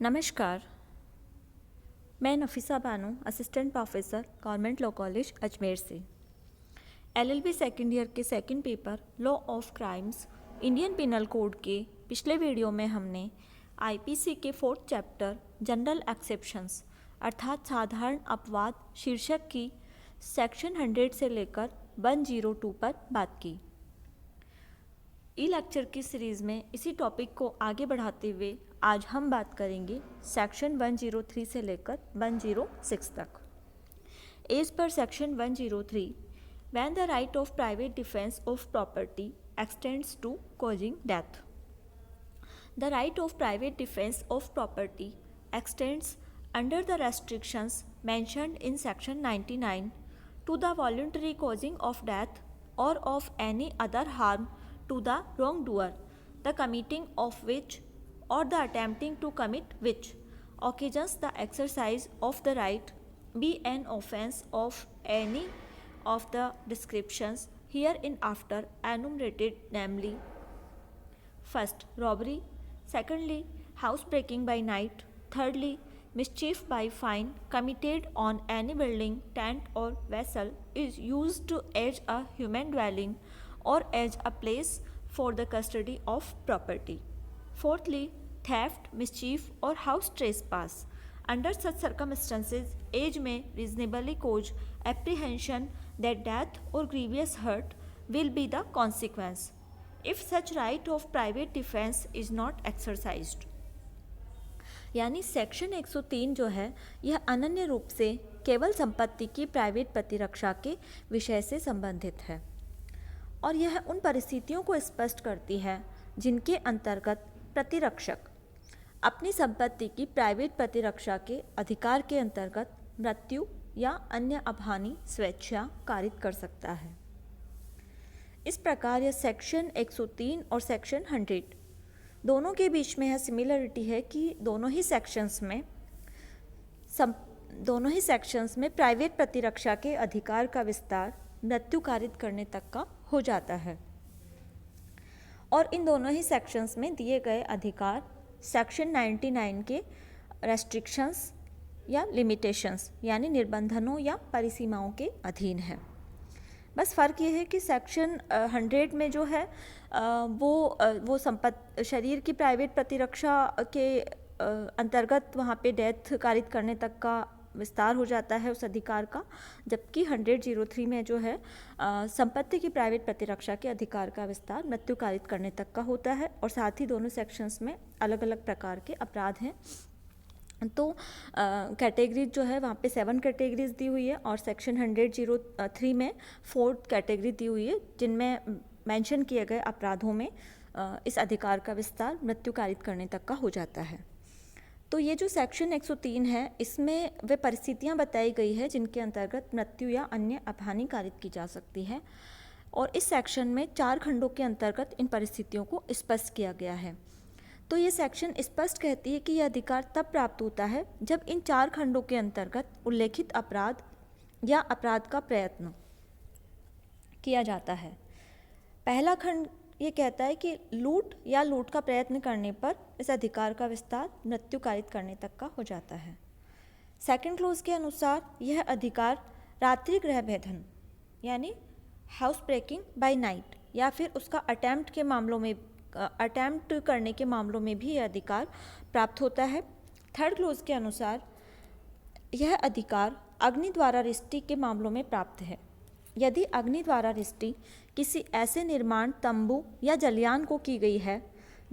नमस्कार, मैं Nafisa Bano, assistant professor government law college Ajmer से। एलएलबी सेकेंड ईयर के second paper law of crimes Indian penal code के पिछले वीडियो में हमने आईपीसी के फोर्थ चैप्टर जनरल एक्सेप्शंस अर्थात साधारण अपवाद शीर्षक की सेक्शन 100 से लेकर 102 पर बात की। ई लेक्चर की सीरीज़ में इसी टॉपिक को आगे बढ़ाते हुए आज हम बात करेंगे सेक्शन 103 से लेकर 106 तक। As per section 103, when the right of private defence of property extends to causing death. The right of private defense of property extends under the restrictions mentioned in section 99 to the voluntary causing of death or of any other harm to the wrongdoer, the committing of which or the attempting to commit which occasions the exercise of the right be an offense of any of the descriptions hereinafter enumerated, namely: first, robbery; secondly, housebreaking by night; thirdly, mischief by fine committed on any building, tent, or vessel is used as a human dwelling or as a place for the custody of property. Fourthly, theft, mischief, or house trespass. Under such circumstances, age may reasonably cause apprehension that death or grievous hurt will be the consequence if such right of private defense is not exercised। यानी section 103 जो है यह अनन्य रूप से केवल संपत्ति की प्राइवेट प्रतिरक्षा के विषय से संबंधित है और यह उन परिस्थितियों को स्पष्ट करती है जिनके अंतर्गत प्रतिरक्षक अपनी संपत्ति की प्राइवेट प्रतिरक्षा के अधिकार के अंतर्गत मृत्यु या अन्य अपहानि स्वेच्छा कारित कर सकता है। इस प्रकार यह सेक्शन 103 और सेक्शन 100 दोनों के बीच में यह सिमिलरिटी है कि दोनों ही सेक्शंस में प्राइवेट प्रतिरक्षा के अधिकार का विस्तार मृत्यु कारित करने तक का हो जाता है और इन दोनों ही सेक्शंस में दिए गए अधिकार सेक्शन 99 के रेस्ट्रिक्शंस या लिमिटेशंस यानी निर्बंधनों या परिसीमाओं के अधीन है। बस फ़र्क ये है कि सेक्शन 100 में जो है वो शरीर की प्राइवेट प्रतिरक्षा के अंतर्गत वहाँ पे डेथ कारित करने तक का विस्तार हो जाता है उस अधिकार का, जबकि 103 में जो है संपत्ति की प्राइवेट प्रतिरक्षा के अधिकार का विस्तार मृत्यु कारित करने तक का होता है और साथ ही दोनों सेक्शंस में अलग अलग प्रकार के अपराध हैं। तो कैटेगरीज जो है वहाँ पे 7 कैटेगरीज दी हुई है और सेक्शन 103 में 4th कैटेगरी दी हुई है जिनमें मेंशन किए गए अपराधों में इस अधिकार का विस्तार मृत्यु कारित करने तक का हो जाता है। तो ये जो सेक्शन 103 है इसमें वे परिस्थितियाँ बताई गई है जिनके अंतर्गत मृत्यु या अन्य अपहानि कारित की जा सकती है और इस सेक्शन में 4 खंडों के अंतर्गत इन परिस्थितियों को स्पष्ट किया गया है। तो ये सेक्शन स्पष्ट कहती है कि यह अधिकार तब प्राप्त होता है जब इन 4 खंडों के अंतर्गत उल्लेखित अपराध या अपराध का प्रयत्न किया जाता है। पहला खंड ये कहता है कि लूट या लूट का प्रयत्न करने पर इस अधिकार का विस्तार मृत्यु कारित करने तक का हो जाता है। सेकंड क्लोज के अनुसार यह अधिकार रात्रि गृह भेदन यानी हाउस ब्रेकिंग बाय नाइट या फिर उसका अटेम्प्ट करने के मामलों में भी यह अधिकार प्राप्त होता है। थर्ड क्लोज के अनुसार यह अधिकार अग्नि द्वारा रिष्टि के मामलों में प्राप्त है यदि अग्नि द्वारा रिष्टि किसी ऐसे निर्माण तंबू या जलयान को की गई है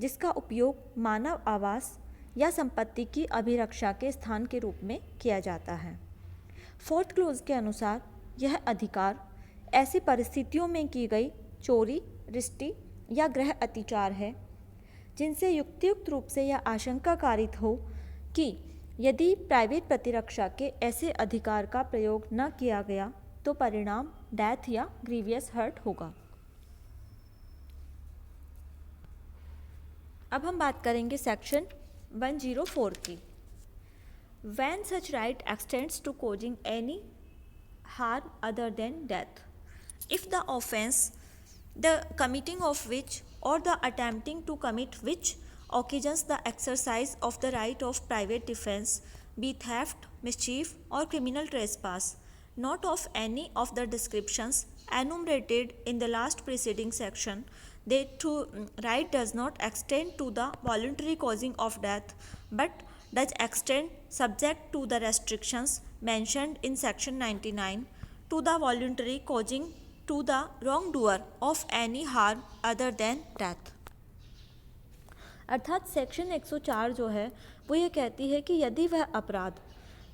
जिसका उपयोग मानव आवास या संपत्ति की अभिरक्षा के स्थान के रूप में किया जाता है। फोर्थ क्लोज के अनुसार यह अधिकार ऐसी परिस्थितियों में की गई चोरी, रिष्टि या गृह अतिचार है जिनसे युक्तियुक्त रूप से यह आशंका कारित हो कि यदि प्राइवेट प्रतिरक्षा के ऐसे अधिकार का प्रयोग न किया गया तो परिणाम डेथ या ग्रीवियस हर्ट होगा। अब हम बात करेंगे सेक्शन 104 की। When such right extends to causing any harm other than death, if the offense, the committing of which or the attempting to commit which occasions the exercise of the right of private defense, be theft, mischief, or criminal trespass, not of any of the descriptions enumerated in the last preceding section. The right does not extend to the voluntary causing of death, but does extend, subject to the restrictions mentioned in section 99, to the voluntary causing to the wrongdoer of any harm other than death. अर्थात section 104 जो है वो ये कहती है कि यदि वह अपराध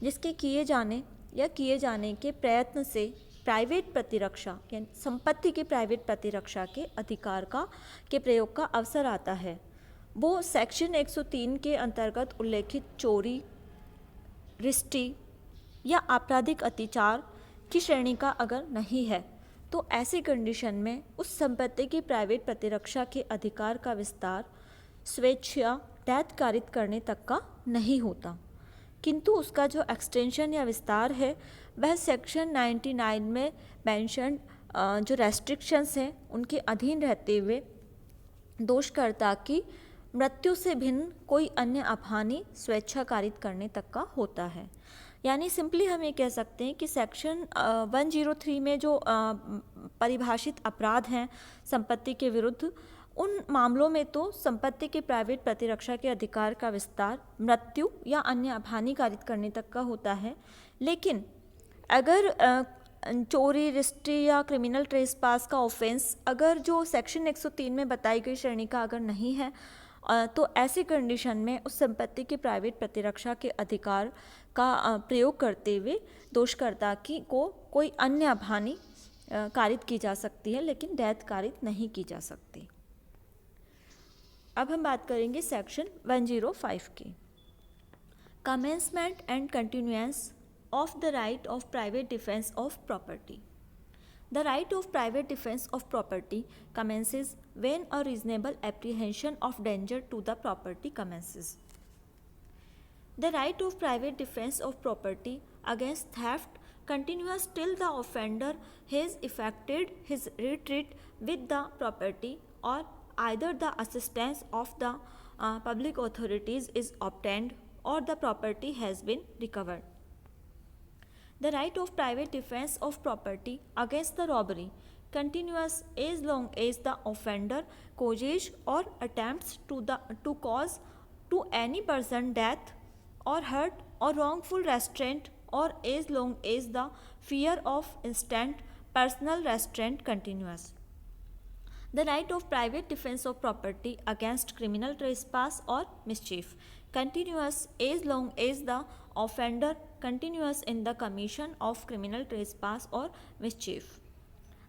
जिसके किए जाने या किए जाने के प्रयत्न से प्राइवेट प्रतिरक्षा यानी संपत्ति की प्राइवेट प्रतिरक्षा के अधिकार का के प्रयोग का अवसर आता है, वो सेक्शन 103 के अंतर्गत उल्लेखित चोरी, रिष्टी या आपराधिक अत्याचार की श्रेणी का अगर नहीं है, तो ऐसी कंडीशन में उस संपत्ति की प्राइवेट प्रतिरक्षा के अधिकार का विस्तार स्वेच्छा डेथ कारित करने तक का नहीं होता, किंतु उसका जो एक्सटेंशन या विस्तार है वह सेक्शन 99 में मेंशन जो रेस्ट्रिक्शंस हैं उनके अधीन रहते हुए दोषकर्ता की मृत्यु से भिन्न कोई अन्य अपहानि स्वेच्छा कारित करने तक का होता है। यानी सिंपली हम ये कह सकते हैं कि सेक्शन 103 में जो परिभाषित अपराध हैं संपत्ति के विरुद्ध, उन मामलों में तो संपत्ति के प्राइवेट प्रतिरक्षा के अधिकार का विस्तार मृत्यु या अन्य अपहानि कारित करने तक का होता है, लेकिन अगर चोरी, रिष्टी या क्रिमिनल ट्रेसपास का ऑफेंस अगर जो सेक्शन 103 में बताई गई श्रेणी का अगर नहीं है, तो ऐसी कंडीशन में उस संपत्ति के प्राइवेट प्रतिरक्षा के अधिकार का प्रयोग करते हुए दोषकर्ता की को कोई अन्य अपहानि कारित की जा सकती है, लेकिन डेथ कारित नहीं की जा सकती। अब हम बात करेंगे सेक्शन 105 की। Commencement and continuance of the right of private defence of property. The right of private defense of property commences when a reasonable apprehension of danger to the property commences. The right of private defense of property against theft continues till the offender has effected his retreat with the property, or either the assistance of the public authorities is obtained or the property has been recovered. The right of private defense of property against the robbery continues as long as the offender causes or attempts to cause to any person death or hurt or wrongful restraint, or as long as the fear of instant personal restraint continues. The right of private defense of property against criminal trespass or mischief continues as long as the offender continues in the commission of criminal trespass or mischief.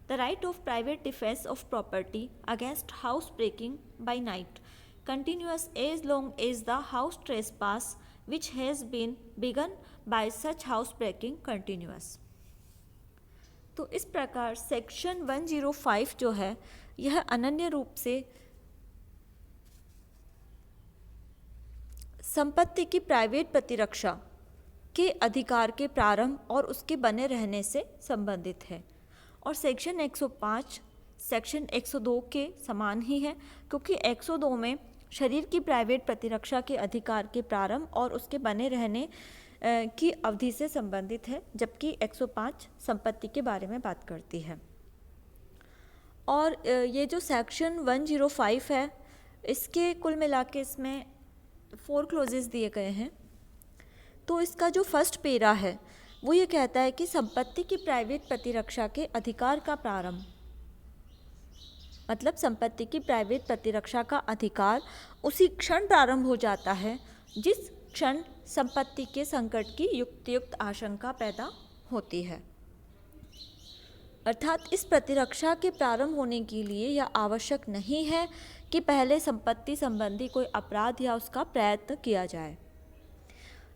The right of private defense of property against housebreaking by night continues as long as the house trespass which has been begun by such housebreaking continues. तो इस प्रकार section 105 जो है यह अनन्य रूप से संपत्ति की प्राइवेट प्रतिरक्षा के अधिकार के प्रारंभ और उसके बने रहने से संबंधित है, और सेक्शन 105 सेक्शन 102 के समान ही है, क्योंकि 102 में शरीर की प्राइवेट प्रतिरक्षा के अधिकार के प्रारंभ और उसके बने रहने की अवधि से संबंधित है, जबकि 105 संपत्ति के बारे में बात करती है। और ये जो सेक्शन 105 है इसके कुल मिला के इसमें 4 क्लोजेस दिए गए हैं। तो इसका जो फर्स्ट पेरा है वो ये कहता है कि संपत्ति की प्राइवेट प्रतिरक्षा के अधिकार का प्रारंभ, मतलब संपत्ति की प्राइवेट प्रतिरक्षा का अधिकार उसी क्षण प्रारंभ हो जाता है जिस क्षण संपत्ति के संकट की युक्तियुक्त आशंका पैदा होती है। अर्थात इस प्रतिरक्षा के प्रारंभ होने के लिए यह आवश्यक नहीं है कि पहले संपत्ति संबंधी कोई अपराध या उसका प्रयत्न किया जाए,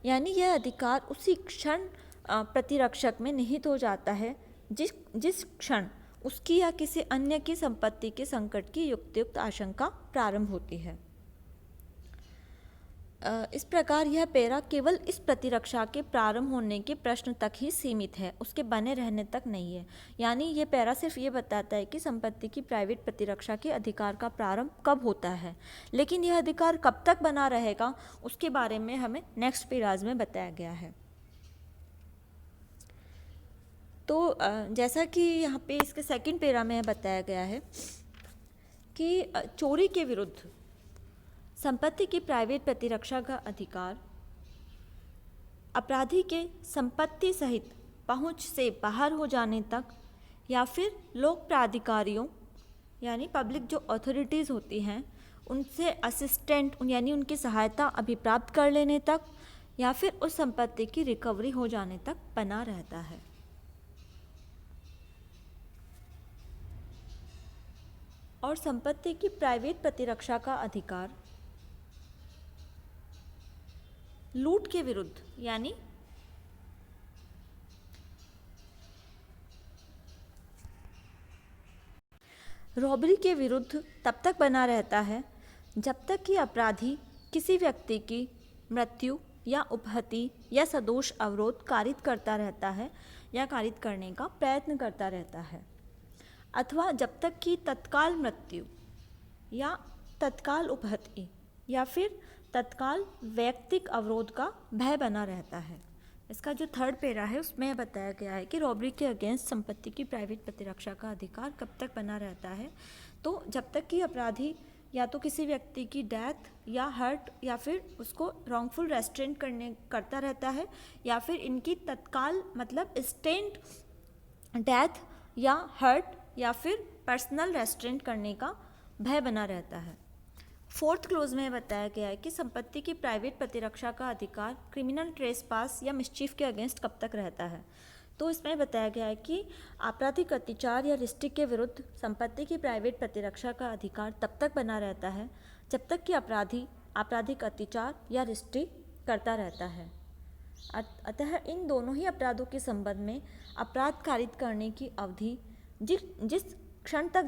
यानी यह अधिकार उसी क्षण प्रतिरक्षक में निहित हो जाता है जिस क्षण उसकी या किसी अन्य की संपत्ति के संकट की युक्तियुक्त आशंका प्रारंभ होती है। इस प्रकार यह पैरा केवल इस प्रतिरक्षा के प्रारंभ होने के प्रश्न तक ही सीमित है, उसके बने रहने तक नहीं है। यानी ये पैरा सिर्फ ये बताता है कि संपत्ति की प्राइवेट प्रतिरक्षा के अधिकार का प्रारंभ कब होता है, लेकिन यह अधिकार कब तक बना रहेगा उसके बारे में हमें नेक्स्ट पैराज में बताया गया है। तो जैसा कि यहाँ पे इसके सेकंड पैरा में बताया गया है कि चोरी के विरुद्ध संपत्ति की प्राइवेट प्रतिरक्षा का अधिकार अपराधी के संपत्ति सहित पहुंच से बाहर हो जाने तक या फिर लोक प्राधिकारियों यानी पब्लिक जो अथॉरिटीज़ होती हैं उनसे असिस्टेंट यानी उनकी सहायता अभिप्राप्त कर लेने तक या फिर उस संपत्ति की रिकवरी हो जाने तक बना रहता है। और संपत्ति की प्राइवेट प्रतिरक्षा का अधिकार लूट के विरुद्ध यानी रॉबरी के विरुद्ध तब तक बना रहता है जब तक कि अपराधी किसी व्यक्ति की मृत्यु या उपहति या सदोष अवरोध कारित करता रहता है या कारित करने का प्रयत्न करता रहता है, अथवा जब तक कि तत्काल मृत्यु या तत्काल उपहति या फिर तत्काल वैयक्तिक अवरोध का भय बना रहता है। इसका जो थर्ड पैरा है उसमें बताया गया है कि रॉबरी के अगेंस्ट संपत्ति की प्राइवेट प्रतिरक्षा का अधिकार कब तक बना रहता है, तो जब तक कि अपराधी या तो किसी व्यक्ति की डेथ या हर्ट या फिर उसको रॉन्गफुल रेस्ट्रेंट करता रहता है या फिर इनकी तत्काल मतलब इंस्टेंट डेथ या हर्ट या फिर पर्सनल रेस्ट्रेंट करने का भय बना रहता है। फोर्थ क्लोज में बताया गया है कि संपत्ति की प्राइवेट प्रतिरक्षा का अधिकार क्रिमिनल ट्रेसपास या मिसचीफ के अगेंस्ट कब तक रहता है। तो इसमें बताया गया है कि आपराधिक अत्याचार या रिस्ट्रिक के विरुद्ध संपत्ति की प्राइवेट प्रतिरक्षा का अधिकार तब तक बना रहता है जब तक कि अपराधी आपराधिक अत्याचार या रिस्ट्रिक करता रहता है। अतः इन दोनों ही अपराधों के संबंध में अपराध कारित करने की अवधि जिस क्षण तक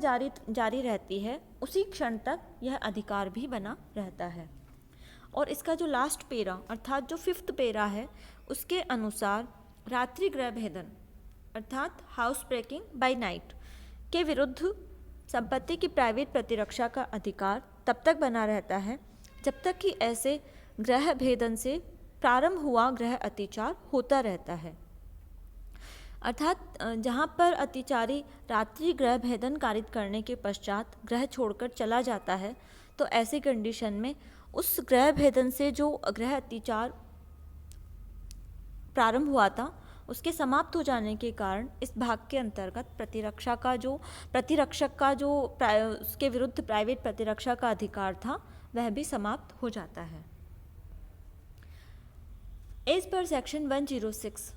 जारी रहती है उसी क्षण तक यह अधिकार भी बना रहता है। और इसका जो लास्ट पैरा अर्थात जो फिफ्थ पैरा है उसके अनुसार रात्रि गृह भेदन अर्थात हाउस ब्रेकिंग बाय नाइट के विरुद्ध संपत्ति की प्राइवेट प्रतिरक्षा का अधिकार तब तक बना रहता है जब तक कि ऐसे गृह भेदन से प्रारंभ हुआ गृह अत्याचार होता रहता है। अर्थात जहाँ पर अत्याचारी रात्रि गृह भेदन कारित करने के पश्चात गृह छोड़कर चला जाता है तो ऐसी कंडीशन में उस गृह भेदन से जो गृह अत्याचार प्रारंभ हुआ था उसके समाप्त हो जाने के कारण इस भाग के अंतर्गत प्रतिरक्षक का जो उसके विरुद्ध प्राइवेट प्रतिरक्षा का अधिकार था वह भी समाप्त हो जाता है। As per section 106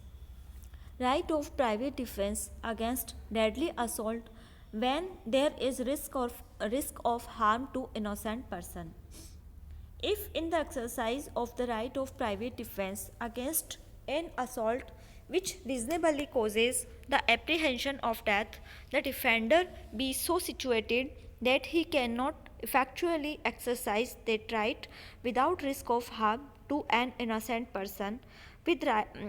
right of private defense against deadly assault when there is risk of harm to innocent person. If in the exercise of the right of private defense against an assault which reasonably causes the apprehension of death, the defender be so situated that he cannot effectually exercise that right without risk of harm to an innocent person, with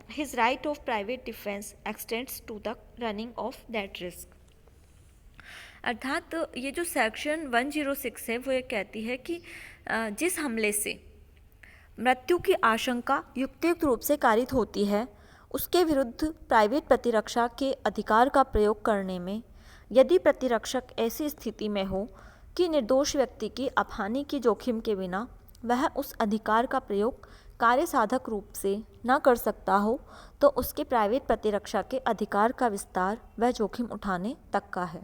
his right of private defense extends to the running of that risk. अर्थात ये जो section 106 है वो ये कहती है कि जिस हमले से मृत्यु की आशंका युक्तियुक्त रूप से कारित होती है उसके विरुद्ध प्राइवेट प्रतिरक्षा के अधिकार का प्रयोग करने में यदि प्रतिरक्षक ऐसी स्थिति में हो कि निर्दोष व्यक्ति की अपहानि की जोखिम के बिना वह उस अधिकार का प्रयोग कार्य साधक रूप से न कर सकता हो तो उसके प्राइवेट प्रतिरक्षा के अधिकार का विस्तार वह जोखिम उठाने तक का है।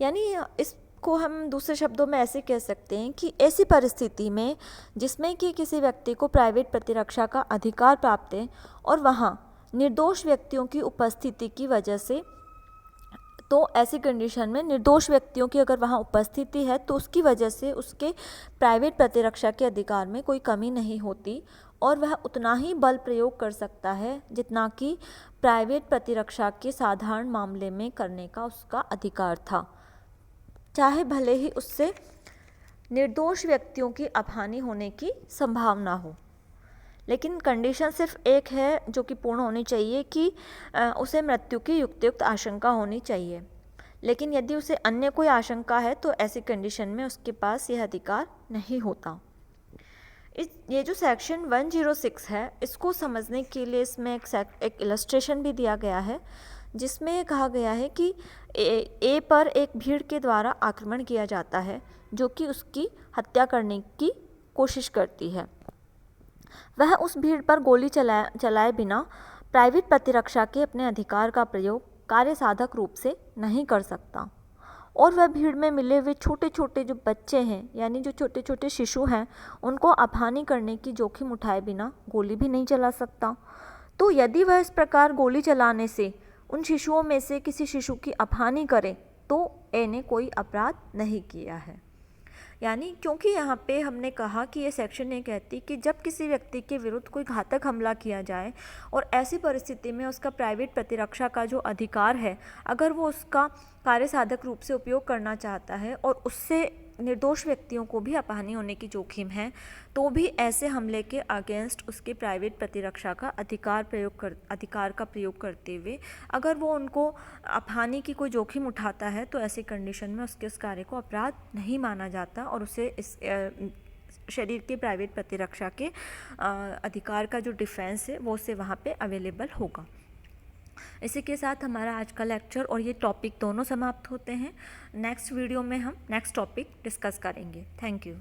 यानी इसको हम दूसरे शब्दों में ऐसे कह सकते हैं कि ऐसी परिस्थिति में जिसमें कि किसी व्यक्ति को प्राइवेट प्रतिरक्षा का अधिकार प्राप्त है और वहाँ निर्दोष व्यक्तियों की उपस्थिति की वजह से, तो ऐसी कंडीशन में निर्दोष व्यक्तियों की अगर वहाँ उपस्थिति है तो उसकी वजह से उसके प्राइवेट प्रतिरक्षा के अधिकार में कोई कमी नहीं होती और वह उतना ही बल प्रयोग कर सकता है जितना कि प्राइवेट प्रतिरक्षा के साधारण मामले में करने का उसका अधिकार था, चाहे भले ही उससे निर्दोष व्यक्तियों की अपहानि होने की संभावना हो। लेकिन कंडीशन सिर्फ एक है जो कि पूर्ण होनी चाहिए कि उसे मृत्यु की युक्तियुक्त आशंका होनी चाहिए। लेकिन यदि उसे अन्य कोई आशंका है तो ऐसी कंडीशन में उसके पास यह अधिकार नहीं होता। ये जो सेक्शन 106 है, इसको समझने के लिए इसमें एक इलस्ट्रेशन भी दिया गया है, जिसमें ये कहा गया है कि ए पर एक भीड़ के द्वारा आक्रमण किया जाता है जो कि उसकी हत्या करने की कोशिश करती है। वह उस भीड़ पर गोली चलाए बिना प्राइवेट प्रतिरक्षा के अपने अधिकार का प्रयोग कार्य साधक रूप से नहीं कर सकता, और वह भीड़ में मिले हुए छोटे छोटे जो बच्चे हैं, यानी जो छोटे छोटे शिशु हैं, उनको अपहानि करने की जोखिम उठाए बिना गोली भी नहीं चला सकता। तो यदि वह इस प्रकार गोली चलाने से उन शिशुओं में से किसी शिशु की अपहानि करे तो ए ने कोई अपराध नहीं किया है। यानी क्योंकि यहाँ पे हमने कहा कि ये सेक्शन ये कहती कि जब किसी व्यक्ति के विरुद्ध कोई घातक हमला किया जाए और ऐसी परिस्थिति में उसका प्राइवेट प्रतिरक्षा का जो अधिकार है, अगर वो उसका कार्य साधक रूप से उपयोग करना चाहता है और उससे निर्दोष व्यक्तियों को भी अपहानि होने की जोखिम है, तो भी ऐसे हमले के अगेंस्ट उसके प्राइवेट प्रतिरक्षा का अधिकार का प्रयोग करते हुए अगर वो उनको अपहानि की कोई जोखिम उठाता है तो ऐसी कंडीशन में उसके उस कार्य को अपराध नहीं माना जाता और उसे इस शरीर के प्राइवेट प्रतिरक्षा के अधिकार का जो डिफेंस है वो उसे वहाँ पे अवेलेबल होगा। इसी के साथ हमारा आज का लेक्चर और ये टॉपिक दोनों समाप्त होते हैं। नेक्स्ट वीडियो में हम नेक्स्ट टॉपिक डिस्कस करेंगे। Thank you.